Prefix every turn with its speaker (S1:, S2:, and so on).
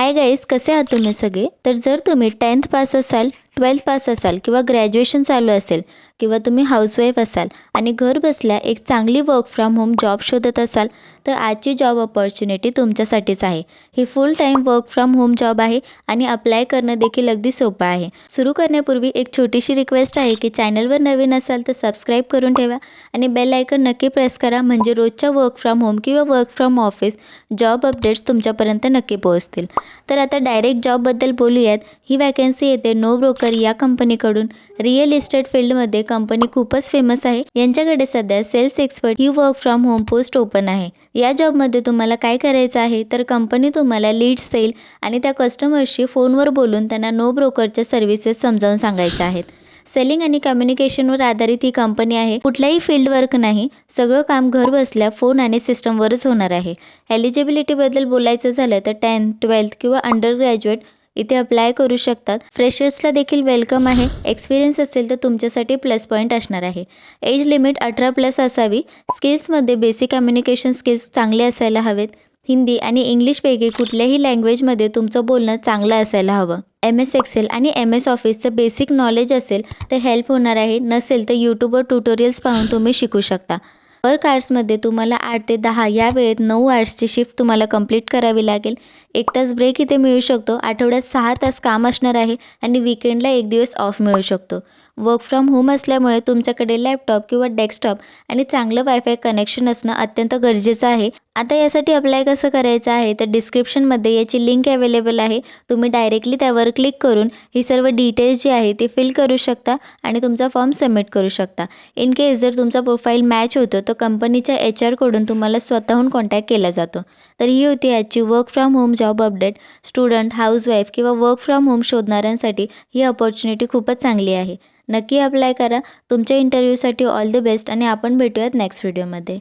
S1: Hi guys, कसे आहात तुम्ही सगळे? तर जर तुम्ही 10th पास असाल, 12th पास असाल किंवा ग्रॅज्युएशन चालू असेल किंवा तुम्ही हाऊसवाईफ असाल आणि घर बसल्या एक चांगली वर्क फ्रॉम होम जॉब शोधत असाल तर आजची जॉब अपॉर्च्युनिटी तुमच्यासाठीच आहे. ही full time work from home job आहे आणि अप्लाय करणं देखील अगदी सोपं आहे. सुरू करण्यापूर्वी एक छोटीशी रिक्वेस्ट आहे की चॅनलवर नवीन असाल तर सबस्क्राईब करून ठेवा आणि बेल आयकन नक्की प्रेस करा, म्हणजे रोजच्या वर्क फ्रॉम होम किंवा work from office job updates तुमच्यापर्यंत नक्की पोहोचतील. तर आता डायरेक्ट जॉबबद्दल बोलूयात. ही वॅकन्सी येते नो ब्रोकर या कंपनीकडून. रिअल इस्टेट फील्डमध्ये कंपनी खूपच फेमस आहे. यांच्याकडे सध्या सेल्स एक्सपर्ट ही work from home post open आहे. या जॉबमध्ये तुम्हाला काय करायचं आहे तर कंपनी तुम्हाला लीड्स देईल आणि त्या कस्टमर्सशी फोनवर बोलून त्यांना नो ब्रोकरच्या सर्व्हिसेस समजावून सांगायच्या आहेत. सेलिंग आणि कम्युनिकेशनवर आधारित ही कंपनी आहे. कुठलाही फील्ड वर्क नाही, सगळं काम घर बसल्या फोन आणि सिस्टमवरच होणार आहे. एलिजिबिलिटीबद्दल बोलायचं झालं तर 10th, 12th किंवा अंडर ग्रॅज्युएट इथे अप्लाय करू शकतात. फ्रेशर्सला देखील वेलकम आहे. एक्सपिरियन्स असेल तर तुमच्यासाठी प्लस पॉईंट असणार आहे. एज लिमिट 18+ असावी. स्किल्समध्ये बेसिक कम्युनिकेशन स्किल्स चांगले असायला हवेत. हिंदी आणि इंग्लिशपैकी कुठल्याही लँग्वेजमध्ये तुमचं बोलणं चांगलं असायला हवं. MS एक्सेल आणि MS ऑफिसचं बेसिक नॉलेज असेल तर हेल्प होणार आहे. नसेल तर यूट्यूबवर ट्युटोरियल्स पाहून तुम्ही शिकू शकता. वर्क आवर्समध्ये तुम्हाला 8 ते 10 या वेळेत 9 आवर्सची शिफ्ट तुम्हाला कंप्लीट करावी लागेल. 1 तास ब्रेक इथे मिळू शकतो. आठवड्यात 6 तास काम असणार आहे आणि वीकेंडला 1 दिवस ऑफ मिळू शकतो. वर्क फ्रॉम होम असल्यामुळे तुमच्याकडे लॅपटॉप किंवा डेस्कटॉप आणि चांगलं वायफाय कनेक्शन असणं अत्यंत गरजेचं आहे. आता यासाठी अप्लाय कसं करायचं आहे तर डिस्क्रिप्शनमध्ये याची लिंक अवेलेबल आहे. तुम्ही डायरेक्टली त्यावर क्लिक करून ही सर्व डिटेल्स जी आहे ती फिल करू शकता आणि तुमचा फॉर्म सबमिट करू शकता. इन केस जर तुमचा प्रोफाईल मॅच होतो तर कंपनीच्या HR कडून तुम्हाला स्वतःहून कॉन्टॅक्ट केला जातो. तर ही होती आजची work from home job update. Student, housewife किंवा वर्क फ्रॉम होम शोधणाऱ्यांसाठी ही अपॉर्च्युनिटी खूपच चांगली आहे. नक्की अप्लाय करा. तुमच्या इंटरव्ह्यूसाठी ऑल द बेस्ट आणि आपण भेटूयात नेक्स्ट व्हिडिओमध्ये.